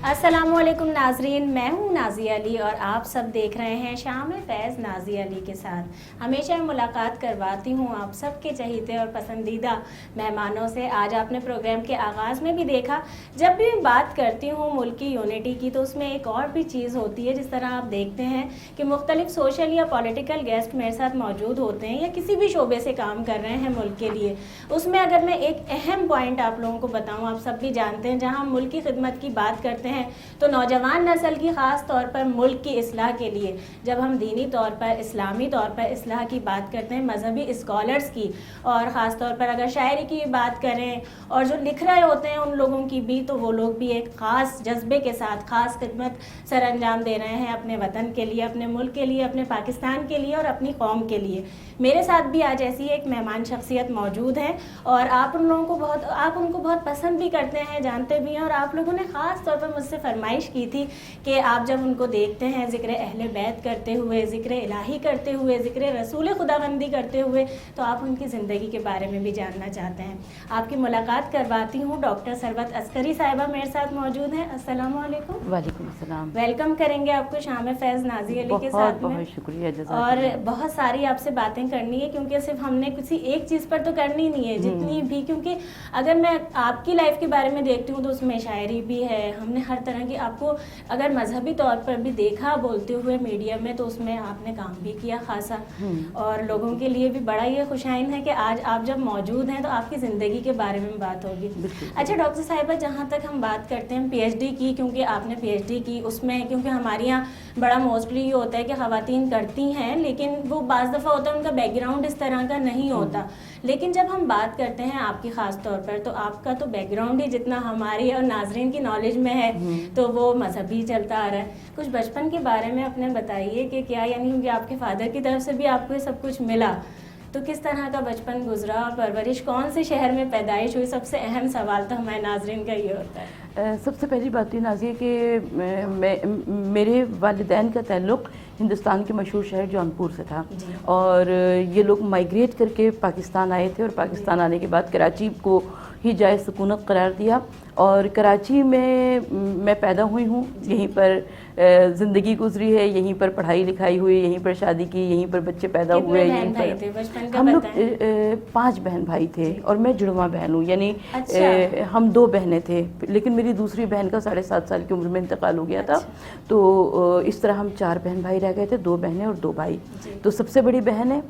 السلام علیکم ناظرین، میں ہوں نازیہ علی اور آپ سب دیکھ رہے ہیں شام فیض نازیہ علی کے ساتھ۔ ہمیشہ ملاقات کرواتی ہوں آپ سب کے چہیتے اور پسندیدہ مہمانوں سے۔ آج آپ نے پروگرام کے آغاز میں بھی دیکھا، جب بھی میں بات کرتی ہوں ملک کی یونٹی کی تو اس میں ایک اور بھی چیز ہوتی ہے۔ جس طرح آپ دیکھتے ہیں کہ مختلف سوشل یا پولیٹیکل گیسٹ میرے ساتھ موجود ہوتے ہیں یا کسی بھی شعبے سے کام کر رہے ہیں ملک کے لیے، اس میں اگر میں ایک اہم پوائنٹ آپ لوگوں کو بتاؤں، آپ سب بھی جانتے ہیں جہاں ہم ملک کی خدمت کی بات کرتے ہیں تو نوجوان نسل کی خاص طور پر ملک کی اصلاح کے لیے، جب ہم دینی طور پر اسلامی طور پر اصلاح کی بات کرتے ہیں، مذہبی اسکالرز کی، اور خاص طور پر اگر شاعری کی بات کریں اور جو لکھ رہے ہوتے ہیں ان لوگوں کی بھی، تو وہ لوگ بھی ایک خاص جذبے کے ساتھ خاص خدمت سر انجام دے رہے ہیں اپنے وطن کے لیے، اپنے ملک کے لیے، اپنے پاکستان کے لیے اور اپنی قوم کے لیے۔ میرے ساتھ بھی آج ایسی ایک مہمان شخصیت موجود ہے اور آپ ان کو بہت پسند بھی کرتے ہیں، جانتے بھی ہیں، اور آپ لوگوں نے خاص طور پر مجھ سے فرمائش کی تھی کہ آپ جب ان کو دیکھتے ہیں ذکر اہل بیت کرتے ہوئے، ذکر الہی کرتے ہوئے، ذکر رسول خداوندی کرتے ہوئے، تو آپ ان کی زندگی کے بارے میں بھی جاننا چاہتے ہیں۔ آپ کی ملاقات کرواتی ہوں، ڈاکٹر ثروت عسکری صاحبہ میرے ساتھ موجود ہیں۔ السلام علیکم۔ وعلیکم السلام۔ ویلکم کریں گے آپ کو شام فیض نازیہ علی کے ساتھ میں۔ بہت شکریہ، جزاک اور اللہ۔ بہت ساری آپ سے باتیں کرنی ہے کیونکہ صرف ہم نے کسی ایک چیز پر تو کرنی نہیں ہے، جتنی بھی، کیونکہ اگر میں آپ کی لائف کے بارے میں دیکھتی ہوں تو اس میں شاعری بھی ہے، ہم نے ہر طرح کی، آپ کو اگر مذہبی طور پر بھی دیکھا بولتے ہوئے میڈیا میں تو اس میں آپ نے کام بھی کیا خاصا، اور لوگوں کے لیے بھی بڑا یہ خوشائن ہے کہ آج آپ جب موجود ہیں تو آپ کی زندگی کے بارے میں بات ہوگی۔ اچھا ڈاکٹر صاحبہ، جہاں تک ہم بات کرتے ہیں پی ایچ ڈی کی، کیونکہ آپ نے پی ایچ ڈی کی، اس میں کیونکہ ہمارے یہاں بڑا موسٹلی یہ ہوتا ہے کہ خواتین کرتی ہیں لیکن وہ بعض دفعہ ہوتا ہے ان کا بیک گراؤنڈ اس طرح کا نہیں ہوتا، لیکن جب ہم بات کرتے ہیں آپ کی خاص طور پر تو آپ کا تو بیک گراؤنڈ ہی جتنا ہماری اور ناظرین کی نالج میں ہے تو وہ مذہبی چلتا آ رہا ہے۔ کچھ بچپن کے بارے میں اپنے بتائیے کہ کیا، یعنی کہ آپ کے فادر کی طرف سے بھی آپ کو یہ سب کچھ ملا، تو کس طرح کا بچپن گزرا، پرورش کون سے شہر میں پیدائش ہوئی؟ سب سے اہم سوال تو ہمارے ناظرین کا یہ ہوتا ہے۔ سب سے پہلی بات یہ نازیہ کہ میرے والدین کا تعلق ہندوستان کے مشہور شہر جونپور سے تھا، اور یہ لوگ مائیگریٹ کر کے پاکستان آئے تھے، اور پاکستان آنے کے بعد کراچی کو ہی جائے سکونت قرار دیا، اور کراچی میں پیدا ہوئی ہوں، یہیں پر زندگی گزری ہے، یہیں پر پڑھائی لکھائی ہوئی، یہیں پر شادی کی، یہیں پر بچے پیدا ہوئے، یہیں پر ہم لوگ 5 بہن بھائی تھے اور میں جڑواں بہن ہوں، یعنی ہم 2 بہنیں تھے، لیکن میری دوسری بہن کا 7.5 سال کی عمر میں انتقال ہو گیا تھا، تو اس طرح ہم 4 بہن بھائی رہ گئے تھے، 2 بہنیں اور 2 بھائی۔ تو سب سے بڑی بہن ہے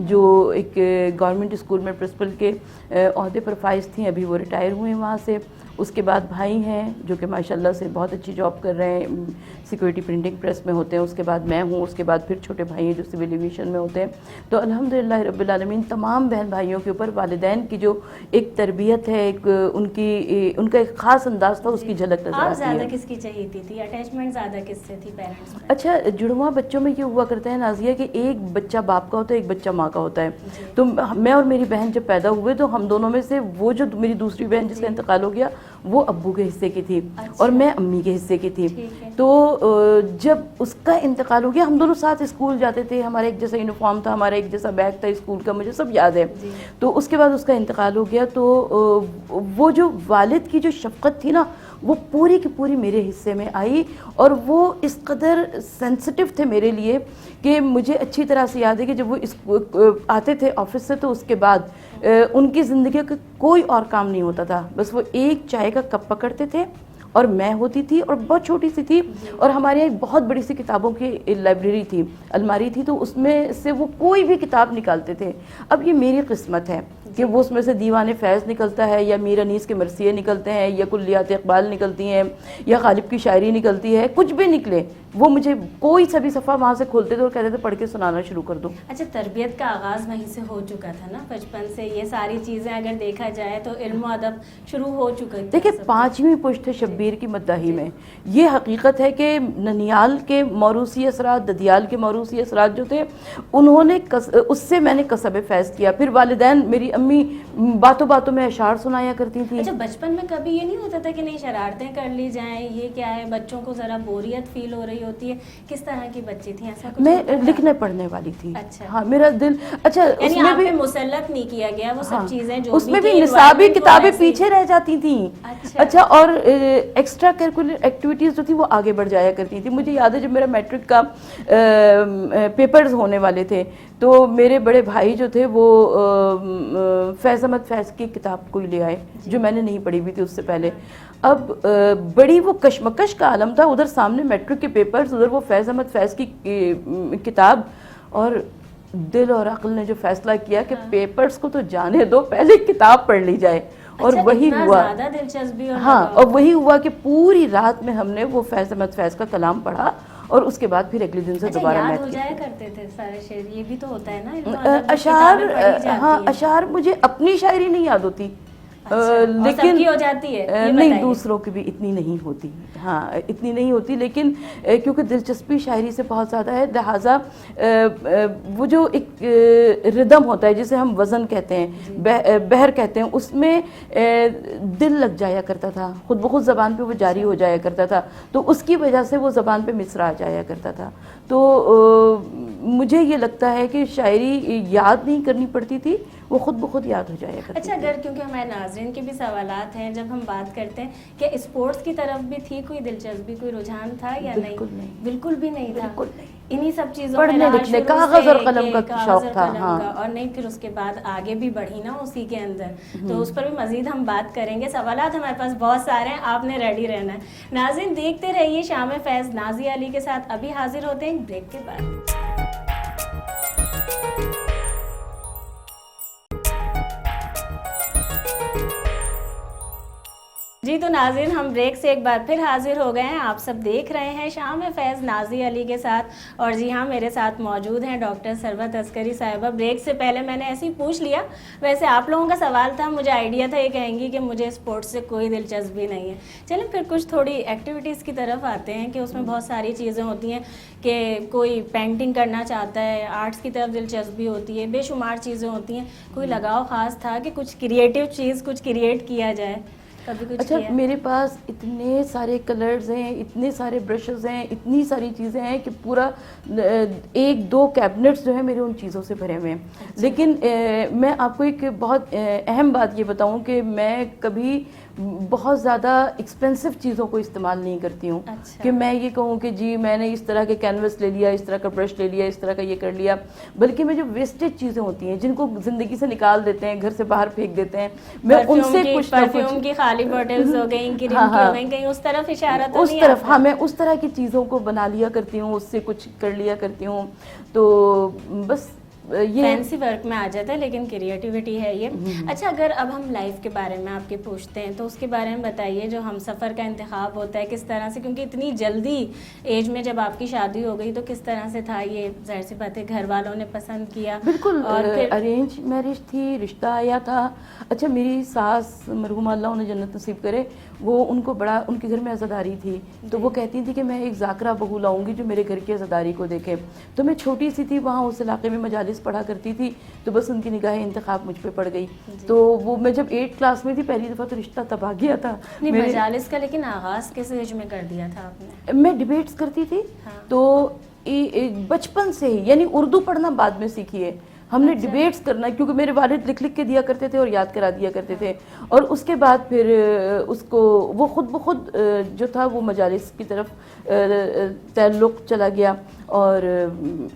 جو ایک گورنمنٹ اسکول میں پرنسپل کے عہدے پر فائز تھیں، ابھی وہ ریٹائر ہوئے وہاں سے۔ اس کے بعد بھائی ہیں جو کہ ماشاءاللہ سے بہت اچھی جاب کر رہے ہیں، سیکورٹی پرنٹنگ پریس میں ہوتے ہیں، اس کے بعد میں ہوں، اس کے بعد پھر چھوٹے بھائی ہیں جو سول ایویشن میں ہوتے ہیں۔ تو الحمدللہ رب العالمین تمام بہن بھائیوں کے اوپر والدین کی جو ایک تربیت ہے، ان کا ایک خاص انداز تھا، اس کی جھلک نظر آتی ہے۔ آپ زیادہ کس کی چہیتی تھی؟ اٹیچمنٹ زیادہ کس سے تھی پیرنٹس میں؟ اچھا، جڑواں بچوں میں یہ ہوا کرتا ہے نازیہ کہ ایک بچہ باپ کا ہوتا ہے، ایک بچہ ماں کا ہوتا ہے۔ تو میں اور میری بہن جب پیدا ہوئے تو ہم دونوں میں سے وہ جو میری دوسری بہن جس کا انتقال ہو گیا وہ ابو کے حصے کی تھی اور میں امی کے حصے کی تھی۔ تو جب اس کا انتقال ہو گیا، ہم دونوں ساتھ اسکول جاتے تھے، ہمارا ایک جیسا یونیفارم تھا، ہمارا ایک جیسا بیگ تھا اسکول کا، مجھے سب یاد ہے۔ تو اس کے بعد اس کا انتقال ہو گیا، تو وہ جو والد کی جو شفقت تھی نا وہ پوری کی پوری میرے حصے میں آئی، اور وہ اس قدر سینسٹیو تھے میرے لیے کہ مجھے اچھی طرح سے یاد ہے کہ جب وہ آتے تھے آفس سے تو اس کے بعد ان کی زندگی کا کوئی اور کام نہیں ہوتا تھا، بس وہ ایک چائے کا کپ پکڑتے تھے، اور میں ہوتی تھی اور بہت چھوٹی سی تھی، اور ہمارے یہاں ایک بہت بڑی سی کتابوں کی لائبریری تھی، الماری تھی، تو اس میں سے وہ کوئی بھی کتاب نکالتے تھے۔ اب یہ میری قسمت ہے کہ وہ اس میں سے دیوان فیض نکلتا ہے، یا میر انیس کے مرثیے نکلتے ہیں، یا کلیات اقبال نکلتی ہیں، یا غالب کی شاعری نکلتی ہے، کچھ بھی نکلے وہ مجھے کوئی سا بھی صفحہ وہاں سے کھولتے تھے اور کہتے تھے پڑھ کے سنانا شروع کر دو۔ اچھا، تربیت کا آغاز وہیں سے ہو چکا تھا نا بچپن سے؟ یہ ساری چیزیں اگر دیکھا جائے تو علم و ادب شروع ہو چکا ہے۔ دیکھیں 5ویں پشت ہے شبیر کی مداحی میں، یہ حقیقت ہے کہ ننیال کے موروثی اثرات، ددیال کے موروثی اثرات جو تھے، انہوں نے اس سے میں نے کسب فیض کیا۔ پھر والدین، میری امی باتوں باتوں میں اشعار سنایا کرتی تھیں. اچھا بچپن میں کبھی یہ نہیں ہوتا تھا کہ نہیں شرارتیں کر لی جائیں, یہ کیا ہے, بچوں کو ذرا بوریت فیل ہو رہی ہوتی ہے, کس طرح کی بچی تھی, ایسا کچھ میں ہوتا تھا؟ لکھنے پڑھنے والی تھی. اچھا. ہاں میرا دل اچھا اس یعنی میں آپ بھی پہ مسلط نہیں کیا گیا وہ سب چیزیں جو اس میں بھی کہ نصابی environment کو کتابیں ایسے- پیچھے رہ جاتی تھیں. اچھا اور ایکسٹرا کریکولر ایکٹیویٹیز جو تھی وہ آگے بڑھ جایا کرتی تھی. مجھے یاد ہے جب میرا میٹرک کا پیپرز ہونے والے تھے تو میرے بڑے بھائی جو تھے وہ فیض احمد فیض کی کتاب کوئی لے آئے جو میں نے نہیں پڑھی ہوئی تھی اس سے پہلے. اب بڑی وہ کشمکش کا عالم تھا, ادھر سامنے میٹرک کے پیپرز, ادھر وہ فیض احمد فیض کی کتاب, اور دل اور عقل نے جو فیصلہ کیا کہ پیپرز کو تو جانے دو, پہلے کتاب پڑھ لی جائے. اور وہی ہوا, زیادہ دلچسپی اور ہاں اور وہی ہوا کہ پوری رات میں ہم نے وہ فیض احمد فیض کا کلام پڑھا اور اس کے بعد پھر اگلے دن سے دوبارہ یاد میتھ ہو کی. جایا کرتے تھے سارے شعر, یہ بھی تو ہوتا ہے نا اشعار, ہاں اشعار مجھے اپنی شاعری نہیں یاد ہوتی لیکن ہو جاتی ہے نہیں دوسروں کی بھی اتنی نہیں ہوتی, ہاں اتنی نہیں ہوتی, لیکن کیونکہ دلچسپی شاعری سے بہت زیادہ ہے لہٰذا وہ جو ایک ردم ہوتا ہے جسے ہم وزن کہتے ہیں, بحر کہتے ہیں, اس میں دل لگ جایا کرتا تھا, خود بخود زبان پہ وہ جاری ہو جایا کرتا تھا, تو اس کی وجہ سے وہ زبان پہ مصرع آ جایا کرتا تھا. تو مجھے یہ لگتا ہے کہ شاعری یاد نہیں کرنی پڑتی تھی, وہ خود بخود یاد ہو جایا کرتی. اچھا اگر کیونکہ ہمارے ناظرین کے بھی سوالات ہیں, جب ہم بات کرتے ہیں کہ اسپورٹس کی طرف بھی تھی کوئی دلچسپی, کوئی رجحان تھا یا نہیں؟ بالکل بھی نہیں تھا. بالکل نہیں. انہی سب چیزوں پڑھنے لکھنے, کاغذ اور قلم کا شوق تھا. ہاں اور نہیں پھر اس کے بعد آگے بھی بڑھی نا اسی کے اندر, تو اس پر بھی مزید ہم بات کریں گے. سوالات ہمارے پاس بہت سارے ہیں, آپ نے ریڈی رہنا ہے. ناظرین دیکھتے رہیے شام فیض نازیہ علی کے ساتھ, ابھی حاضر ہوتے ہیں بریک کے بعد. جی تو ناظرین ہم بریک سے ایک بار پھر حاضر ہو گئے ہیں. آپ سب دیکھ رہے ہیں شام فیض نازیہ علی کے ساتھ, اور جی ہاں میرے ساتھ موجود ہیں ڈاکٹر ثروت عسکری صاحبہ. بریک سے پہلے میں نے ایسے ہی پوچھ لیا, ویسے آپ لوگوں کا سوال تھا, مجھے آئیڈیا تھا یہ کہیں گی کہ مجھے اسپورٹس سے کوئی دلچسپی نہیں ہے. چلیں پھر کچھ تھوڑی ایکٹیویٹیز کی طرف آتے ہیں کہ اس میں بہت ساری چیزیں ہوتی ہیں کہ کوئی پینٹنگ کرنا چاہتا ہے, آرٹس کی طرف دلچسپی ہوتی ہے, بے شمار چیزیں ہوتی ہیں. کوئی لگاؤ خاص تھا کہ کچھ کریٹیو چیز کچھ کریٹ کیا جائے؟ اچھا میرے پاس اتنے سارے کلرز ہیں, اتنے سارے برشز ہیں, اتنی ساری چیزیں ہیں کہ پورا 1-2 کیبنٹس جو ہیں میرے ان چیزوں سے بھرے ہوئے ہیں. لیکن میں آپ کو ایک بہت اہم بات یہ بتاؤں کہ میں کبھی بہت زیادہ ایکسپینسو چیزوں کو استعمال نہیں کرتی ہوں. کہ میں یہ کہوں کہ جی میں نے اس طرح کے کینوس لے لیا, اس طرح کا برش لے لیا, اس طرح کا یہ کر لیا, بلکہ میں جو ویسٹیج چیزیں ہوتی ہیں جن کو زندگی سے نکال دیتے ہیں, گھر سے باہر پھینک دیتے ہیں, میں ان سے کچھ نہ کچھ کی خالی بوٹلز ہو گئیں, کریم کی ہو گئیں, کہیں اس طرف اشارہ تو نہیں طرف, ہاں میں اس طرح کی چیزوں کو بنا لیا کرتی ہوں, اس سے کچھ کر لیا کرتی ہوں. تو بس یہ فینسی ورک میں آ جاتا ہے, لیکن کریٹیوٹی ہے یہ. اچھا اگر اب ہم لائف کے بارے میں آپ کے پوچھتے ہیں تو اس کے بارے میں بتائیے, جو ہم سفر کا انتخاب ہوتا ہے کس طرح سے, کیونکہ اتنی جلدی ایج میں جب آپ کی شادی ہو گئی تو کس طرح سے تھا یہ؟ ظاہر سی بات ہے گھر والوں نے پسند کیا. بالکل اور ارینج میرج تھی, رشتہ آیا تھا. اچھا میری ساس مرحومہ اللہ انہیں جنت نصیب کرے, وہ ان کو بڑا ان کے گھر میں عزاداری تھی, تو وہ کہتی تھی کہ میں ایک ذاکرہ بہو لاؤں گی جو میرے گھر کی عزاداری کو دیکھے. تو میں چھوٹی سی تھی, وہاں اس علاقے میں مجالس پڑھا کرتی تھی, تو بس ان کی نگاہ انتخاب مجھ پہ پڑ گئی. تو وہ میں جب 8 کلاس میں تھی پہلی دفعہ تو رشتہ تب آ گیا تھا. مجالس کا لیکن آغاز کس ایج میں کر دیا تھا آپ نے؟ میں ڈیبیٹس کرتی تھی, تو بچپن سے ہی, یعنی اردو پڑھنا بعد میں سیکھی ہے ہم نے, ڈیبیٹس کرنا, کیونکہ میرے والد لکھ کے دیا کرتے تھے اور یاد کرا دیا کرتے تھے. اور اس کے بعد پھر اس کو وہ خود بخود جو تھا وہ مجالس کی طرف تعلق چلا گیا, اور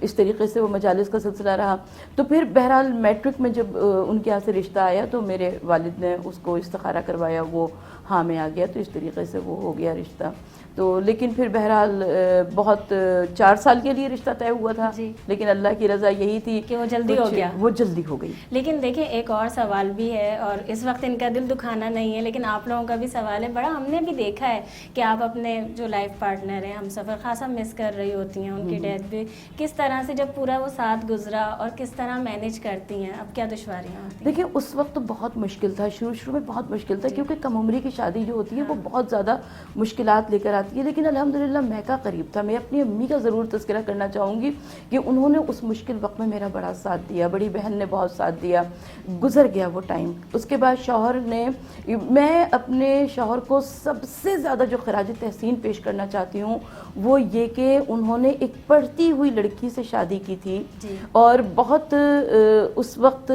اس طریقے سے وہ مجالس کا سلسلہ رہا. تو پھر بہرحال میٹرک میں جب ان کے یہاں سے رشتہ آیا تو میرے والد نے اس کو استخارہ کروایا, وہ ہاں میں آ گیا, تو اس طریقے سے وہ ہو گیا رشتہ. تو لیکن پھر بہرحال بہت 4 سال کے لیے رشتہ طے ہوا تھا, لیکن اللہ کی رضا یہی تھی کہ وہ جلدی ہو گیا, وہ جلدی ہو گئی. لیکن دیکھیں ایک اور سوال بھی ہے, اور اس وقت ان کا دل دکھانا نہیں ہے, لیکن آپ لوگوں کا بھی سوال ہے بڑا. ہم نے بھی دیکھا ہے کہ آپ اپنے جو لائف پارٹنر ہیں, ہم سفر خاصا مس کر رہی ہوتی ہیں, ان کی ڈیتھ بھی کس طرح سے جب پورا وہ ساتھ گزرا, اور کس طرح مینیج کرتی ہیں, اب کیا دشواریاں ہوتی ہیں؟ دیکھیں اس وقت تو بہت مشکل تھا, شروع میں بہت مشکل تھا, کیونکہ کم عمری کی شادی جو ہوتی ہے وہ بہت زیادہ مشکلات لے کر آتی ہے. لیکن الحمدللہ میں کا قریب تھا. میں اپنی امی کا ضرور تذکرہ کرنا چاہوں گی کہ انہوں نے اس مشکل وقت میں میرا بڑا ساتھ دیا. دیا, بڑی بہن نے بہت ساتھ دیا, گزر گیا وہ ٹائم. اس کے بعد شوہر نے, میں اپنے شوہر کو سب سے زیادہ جو خراج تحسین پیش کرنا چاہتی ہوں وہ یہ کہ انہوں نے ایک پڑھتی ہوئی لڑکی سے شادی کی تھی, اور بہت اس وقت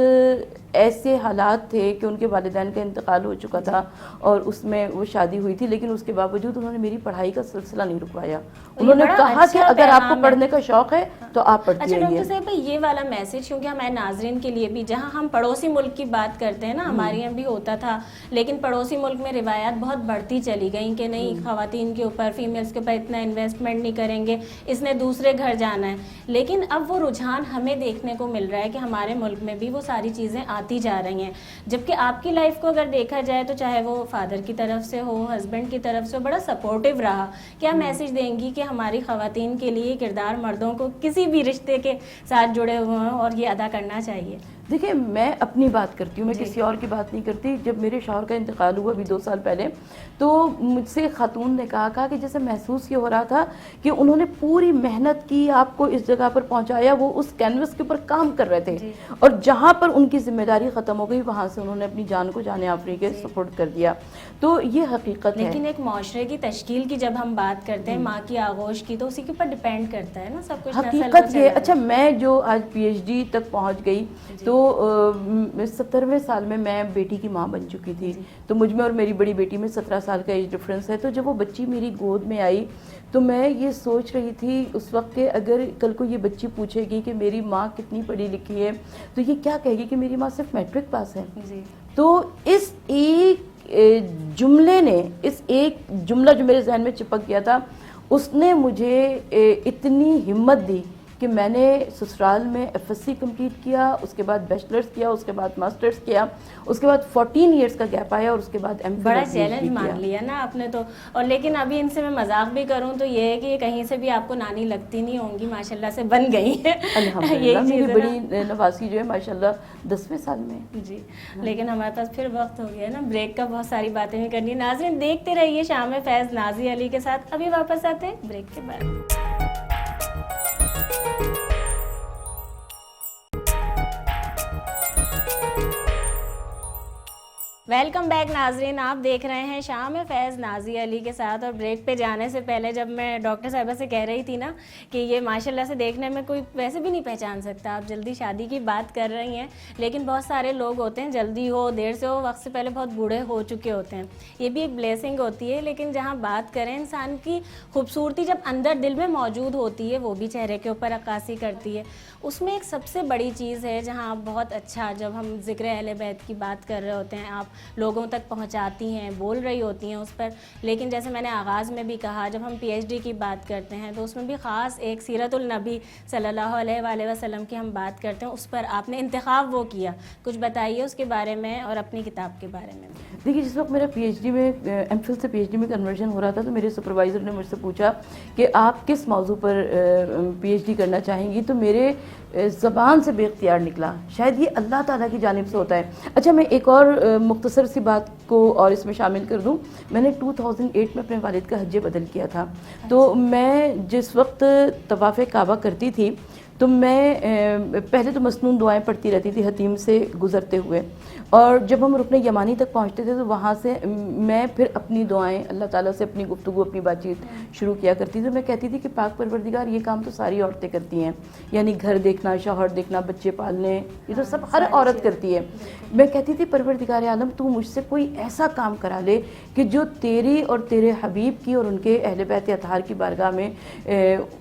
ایسے حالات تھے کہ ان کے والدین کا انتقال ہو چکا تھا اور اس میں وہ شادی ہوئی تھی, لیکن اس کے باوجود انہوں نے میری پڑھائی کا سلسلہ نہیں رکوایا. انہوں نے کہا کہ اگر آپ کو پڑھنے کا شوق ہے تو آپ پڑھتی رہیے. اچھا ڈاکٹر صاحب یہ والا میسج, کیونکہ ہمارے ناظرین کے لیے بھی, جہاں ہم پڑوسی ملک کی بات کرتے ہیں نا, ہمارے یہاں بھی ہوتا تھا, لیکن پڑوسی ملک میں روایات بہت بڑھتی چلی گئیں کہ نہیں خواتین کے اوپر, فیمیلز کے اوپر اتنا انویسٹمنٹ نہیں کریں گے, اس نے دوسرے گھر جانا ہے. لیکن اب وہ رجحان ہمیں دیکھنے کو مل رہا ہے کہ ہمارے ملک میں بھی وہ ساری چیزیں آتی جا رہی ہیں, جبکہ آپ کی لائف کو اگر دیکھا جائے تو چاہے وہ فادر کی طرف سے ہو, ہسبینڈ کی طرف سے ہو, بڑا سپورٹیو رہا. کیا میسج دیں گی کہ ہماری خواتین کے لیے کردار مردوں کو کسی بھی رشتے کے ساتھ جڑے ہوئے ہیں اور یہ ادا کرنا چاہیے؟ دیکھیں میں اپنی بات کرتی ہوں, میں کسی اور کی بات نہیں کرتی. جب میرے شوہر کا انتقال ہوا ابھی 2 سال پہلے, تو مجھ سے خاتون نے کہا کہ جیسے محسوس یہ ہو رہا تھا کہ انہوں نے پوری محنت کی, آپ کو اس جگہ پر پہنچایا, وہ اس کینوس کے اوپر کام کر رہے تھے, اور جہاں پر ان کی ذمہ داری ختم ہو گئی وہاں سے انہوں نے اپنی جان کو جان آفری کے سپورٹ کر دیا. تو یہ حقیقت ہے. لیکن ایک معاشرے کی تشکیل کی جب ہم بات کرتے ہیں, ماں کی آغوش کی, تو اسی کے اوپر ڈیپینڈ کرتا ہے نا سب کچھ. حقیقت یہ, اچھا میں جو آج پی ایچ ڈی تک پہنچ گئی تو 70ویں سال میں میں بیٹی کی ماں بن چکی تھی. تو مجھ میں اور میری بڑی بیٹی میں 17 سال کا ایج ڈفرینس ہے. تو جب وہ بچی میری گود میں آئی تو میں یہ سوچ رہی تھی اس وقت کہ اگر کل کو یہ بچی پوچھے گی کہ میری ماں کتنی پڑھی لکھی ہے تو یہ کیا کہے گی کہ میری ماں صرف میٹرک پاس ہے. تو اس ایک جملے نے, اس ایک جملہ جو میرے ذہن میں چپک گیا تھا, اس نے مجھے اتنی ہمت دی کہ میں نے سسرال میں ایف ایس سی کمپلیٹ کیا, اس کے بعد بیچلرز کیا, اس کے بعد ماسٹرز کیا, اس کے بعد 14 ایئرس کا گیپ آیا, اور اس کے بعد ایم فل. بڑا چیلنج مان لیا نا آپ نے تو. اور لیکن ابھی ان سے میں مذاق بھی کروں تو یہ ہے کہ کہیں سے بھی آپ کو نانی لگتی نہیں ہوں گی, ماشاءاللہ سے بن گئی ہیں. الحمدللہ میری بڑی نواسی جو ہے ماشاءاللہ 10ویں سال میں. جی لیکن ہمارے پاس پھر وقت ہو گیا نا بریک کا, بہت ساری باتیں بھی کرنی. ناظرین دیکھتے رہیے شام فیض نازیہ علی کے ساتھ. ابھی واپس آتے ہیں بریک کے بعد. ویلکم بیک ناظرین, آپ دیکھ رہے ہیں شام فیض نازیہ علی کے ساتھ. اور بریک پہ جانے سے پہلے جب میں ڈاکٹر صاحبہ سے کہہ رہی تھی نا کہ یہ ماشاءاللہ سے دیکھنے میں کوئی ویسے بھی نہیں پہچان سکتا, آپ جلدی شادی کی بات کر رہی ہیں, لیکن بہت سارے لوگ ہوتے ہیں جلدی ہو دیر سے ہو, وقت سے پہلے بہت بوڑھے ہو چکے ہوتے ہیں. یہ بھی ایک بلیسنگ ہوتی ہے. لیکن جہاں بات کریں انسان کی خوبصورتی جب اندر دل میں موجود ہوتی ہے, وہ بھی چہرے کے اوپر عکاسی کرتی ہے. اس میں ایک سب سے بڑی چیز ہے جہاں آپ بہت اچھا, جب ہم ذکر اہل بیت کی بات کر رہے ہوتے ہیں, آپ لوگوں تک پہنچاتی ہیں, بول رہی ہوتی ہیں اس پر. لیکن جیسے میں نے آغاز میں بھی کہا, جب ہم پی ایچ ڈی کی بات کرتے ہیں تو اس میں بھی خاص ایک سیرت النبی صلی اللہ علیہ وآلہ وسلم کی ہم بات کرتے ہیں, اس پر آپ نے انتخاب وہ کیا. کچھ بتائیے اس کے بارے میں اور اپنی کتاب کے بارے میں. دیکھیے جس وقت میرا پی ایچ ڈی میں ایم فل سے پی ایچ ڈی میں کنورژن ہو رہا تھا تو میرے سپروائزر نے مجھ سے پوچھا کہ آپ کس موضوع پر پی ایچ ڈی کرنا چاہیں گی, تو میرے زبان سے بے اختیار نکلا, شاید یہ اللہ تعالیٰ کی جانب سے ہوتا ہے. اچھا میں ایک اور مختصر سی بات کو اور اس میں شامل کر دوں. میں نے 2008 میں اپنے والد کا حج بدل کیا تھا. تو میں جس وقت طواف کعبہ کرتی تھی تو میں پہلے تو مسنون دعائیں پڑھتی رہتی تھی حتیم سے گزرتے ہوئے, اور جب ہم رکن یمانی تک پہنچتے تھے تو وہاں سے میں پھر اپنی دعائیں اللہ تعالیٰ سے اپنی گفتگو اپنی بات چیت شروع کیا کرتی تھی. میں کہتی تھی کہ پاک پروردگار یہ کام تو ساری عورتیں کرتی ہیں, یعنی گھر دیکھنا, شوہر دیکھنا, بچے پالنے, یہ تو سب ہر عورت کرتی ہے. میں کہتی تھی پروردگار عالم تو مجھ سے کوئی ایسا کام کرا لے کہ جو تیری اور تیرے حبیب کی اور ان کے اہل بیت اطہار کی بارگاہ میں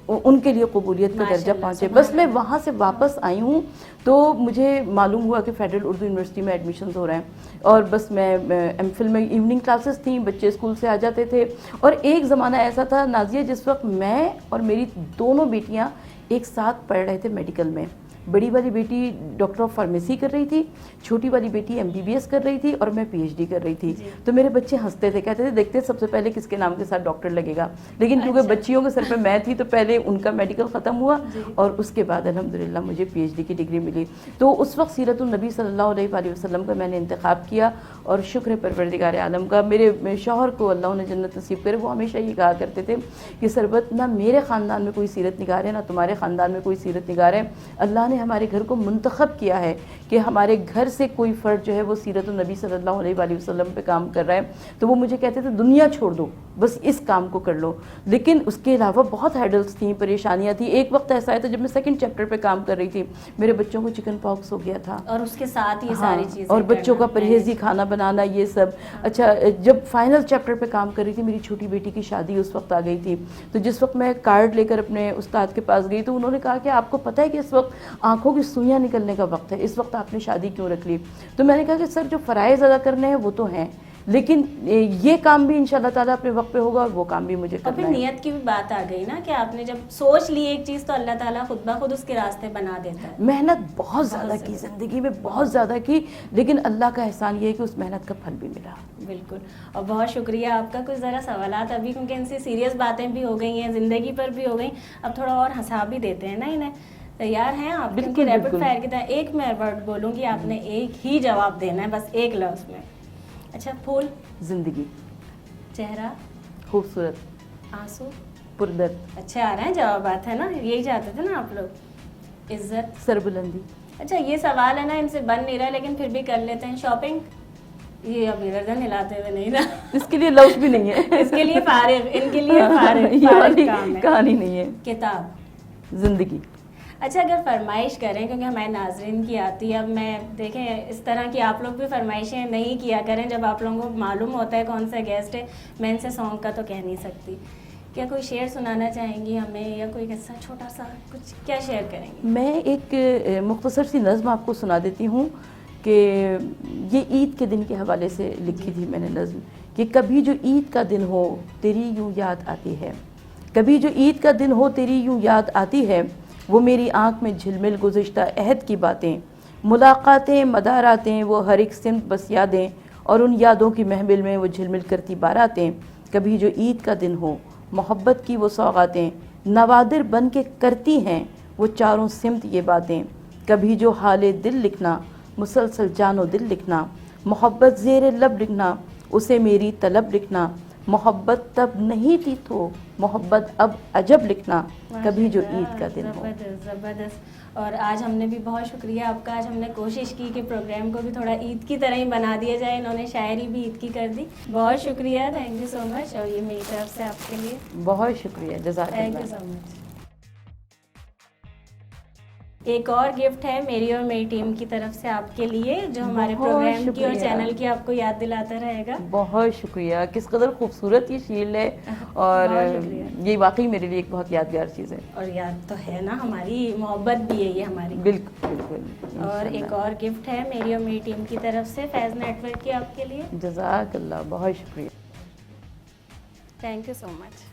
ان کے لیے قبولیت کا درجہ پہنچے. بس میں وہاں سے واپس آئی ہوں تو مجھے معلوم ہوا کہ فیڈرل اردو یونیورسٹی میں ایڈمیشنز ہو رہے ہیں, اور بس میں ایم فل میں ایوننگ کلاسز تھیں, بچے اسکول سے آ جاتے تھے. اور ایک زمانہ ایسا تھا نازیہ جس وقت میں اور میری دونوں بیٹیاں ایک ساتھ پڑھ رہے تھے میڈیکل میں. بڑی والی بیٹی ڈاکٹر آف فارمیسی کر رہی تھی, چھوٹی والی بیٹی ایم بی بی ایس کر رہی تھی, اور میں پی ایچ ڈی کر رہی تھی. تو میرے بچے ہنستے تھے, کہتے تھے دیکھتے سب سے پہلے کس کے نام کے ساتھ ڈاکٹر لگے گا. لیکن کیونکہ بچیوں کے سر پہ میں تھی تو پہلے ان کا میڈیکل ختم ہوا, اور اس کے بعد الحمدللہ مجھے پی ایچ ڈی کی ڈگری ملی. تو اس وقت سیرت النبی صلی اللہ علیہ وآلہ وسلم کا میں نے انتخاب کیا, اور شکر پروردگار عالم کا. میرے شوہر کو اللہ نے جنت نصیب کرے, وہ ہمیشہ یہ کہا کرتے تھے کہ سربت نہ میرے خاندان میں کوئی سیرت نگار ہے نہ تمہارے خاندان میں کوئی سیرت نگار ہے, اللہ نے ہمارے گھر کو منتخب کیا ہے کہ ہمارے گھر سے کوئی فرد جو ہے وہ سیرت النبی صلی اللہ علیہ وآلہ وسلم پہ کام کر رہا ہے، تو وہ مجھے کہتے تھے دنیا چھوڑ دو، بس اس کام کو کر لو. لیکن اس کے علاوہ بہت ہیڈلس تھیں، پریشانیاں تھیں. ایک وقت ایسا آیا تھا جب میں سیکنڈ چیپٹر پہ کام کر رہی تھی، میرے بچوں کو چکن پاکس ہو گیا تھا، اور اس کے ساتھ یہ ساری چیزیں اور بچوں کا پرہیزی کھانا بنانا یہ سب. اچھا جب فائنل چیپٹر پہ کام کر رہی تھی، میری چھوٹی بیٹی کی شادی اس وقت آ گئی تھی، تو جس وقت میں کارڈ لے کر اپنے استاد کے پاس گئی تو انہوں نے کہا کہ آپ کو پتہ ہے کہ اس وقت آنکھوں کی سوئیاں نکلنے کا وقت ہے، اس وقت آپ نے شادی کیوں رکھ لی؟ تو میں نے کہا کہ سر جو فرائض ادا کرنے ہیں وہ تو ہیں، لیکن یہ کام بھی انشاءاللہ تعالیٰ اپنے وقت پہ ہوگا اور وہ کام بھی مجھے اور کرنا پھر ہے. نیت کی بھی بات آ گئی نا کہ آپ نے جب سوچ لی ایک چیز تو اللہ تعالیٰ خود بخود اس کے راستے بنا دیتا ہے. محنت بہت زیادہ کی زندگی میں، بہت زیادہ کی، لیکن اللہ کا احسان یہ ہے کہ اس محنت کا پھل بھی ملا. بالکل. اور بہت شکریہ آپ کا. کچھ ذرا سوالات ابھی کیونکہ ان سے سیریس باتیں بھی ہو گئی ہیں، زندگی پر بھی ہو گئیں، اب تھوڑا اور ہنسا بھی دیتے ہیں نا انہیں. تیار ہیں آپ؟ کیونکہ ریپڈ فائر کی طرح ایک میں ورڈ بولوں گی، آپ نے ایک ہی جواب دینا ہے، بس ایک لفظ میں. اچھا، پھول؟ زندگی. چہرہ؟ خوبصورت. آنسو؟ پردرد. اچھے آ رہے ہیں جوابات، ہے نا، یہی چاہتے تھے نا آپ لوگ. عزت؟ سربلندی. اچھا یہ سوال ہے نا ان سے بن نہیں رہا لیکن پھر بھی کر لیتے ہیں. شاپنگ؟ یہ ابھی گردن ہلاتے ہوئے نہیں نا، اس کے لیے لفظ بھی نہیں ہے. اس کے لیے فارغ، ان کے لیے فارغ کام ہے. کہانی نہیں ہے. کتاب؟ زندگی. اچھا اگر فرمائش کریں، کیونکہ ہمارے ناظرین کی آتی ہے، اب میں دیکھیں اس طرح کی آپ لوگ بھی فرمائشیں نہیں کیا کریں، جب آپ لوگوں کو معلوم ہوتا ہے کون سا گیسٹ ہے. میں ان سے سانگ کا تو کہہ نہیں سکتی. کیا کوئی شعر سنانا چاہیں گی ہمیں، یا کوئی قصہ چھوٹا سا کچھ کیا شیئر کریں گی؟ میں ایک مختصر سی نظم آپ کو سنا دیتی ہوں کہ یہ عید کے دن کے حوالے سے لکھی تھی میں نے نظم، کہ کبھی جو عید کا دن ہو تیری یوں یاد آتی ہے، کبھی جو عید کا دن ہو تیری یوں یاد آتی ہے، وہ میری آنکھ میں جھلمل گزشتہ عہد کی باتیں، ملاقاتیں مداراتیں وہ ہر ایک سمت بس یادیں، اور ان یادوں کی محمل میں وہ جھلمل کرتی باراتیں. کبھی جو عید کا دن ہو محبت کی وہ سوغاتیں، نوادر بن کے کرتی ہیں وہ چاروں سمت یہ باتیں. کبھی جو حال دل لکھنا مسلسل جان و دل لکھنا، محبت زیر لب لکھنا اسے میری طلب لکھنا، محبت تب نہیں تھی تو محبت اب عجب لکھنا، کبھی جو عید کا دن ہو. زبردست. اور آج ہم نے بھی بہت شکریہ آپ کا. آج ہم نے کوشش کی کہ پروگرام کو بھی تھوڑا عید کی طرح ہی بنا دیا جائے، انہوں نے شاعری بھی عید کی کر دی. بہت شکریہ، تھینک یو سو مچ. اور یہ میری طرف سے آپ کے لیے بہت شکریہ، جزاک تھینک یو اللہ. سو مچ. ایک اور گفٹ ہے میری اور میری ٹیم کی طرف سے آپ کے لیے، جو ہمارے بہت پروگرام کی اور شکریہ. چینل کی آپ کو یاد دلاتا رہے گا. بہت شکریہ. کس قدر خوبصورت یہ شیلڈ ہے، اور بہت شکریہ. یہ واقعی میرے لیے ایک بہت یادگار چیز ہے. اور یاد تو ہے نا، ہماری محبت بھی ہے یہ ہماری. بالکل بالکل. اور ایک اور گفٹ ہے میری اور میری ٹیم کی طرف سے فیض نیٹ ورک کی آپ کے لیے. جزاک اللہ، بہت شکریہ. تھینک یو سو مچ.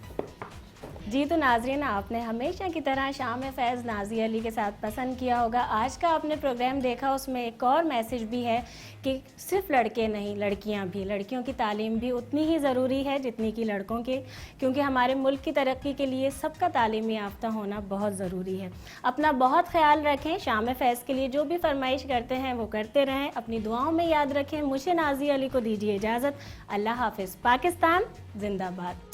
جی تو ناظرین، آپ نے ہمیشہ کی طرح شام فیض نازیہ علی کے ساتھ پسند کیا ہوگا. آج کا آپ نے پروگرام دیکھا، اس میں ایک اور میسج بھی ہے کہ صرف لڑکے نہیں، لڑکیاں بھی، لڑکیوں کی تعلیم بھی اتنی ہی ضروری ہے جتنی کہ لڑکوں کی، کیونکہ ہمارے ملک کی ترقی کے لیے سب کا تعلیمی یافتہ ہونا بہت ضروری ہے. اپنا بہت خیال رکھیں. شام فیض کے لیے جو بھی فرمائش کرتے ہیں وہ کرتے رہیں. اپنی دعاؤں میں یاد رکھیں. مجھے نازیہ علی کو دیجیے اجازت. اللہ حافظ. پاکستان زندہ باد.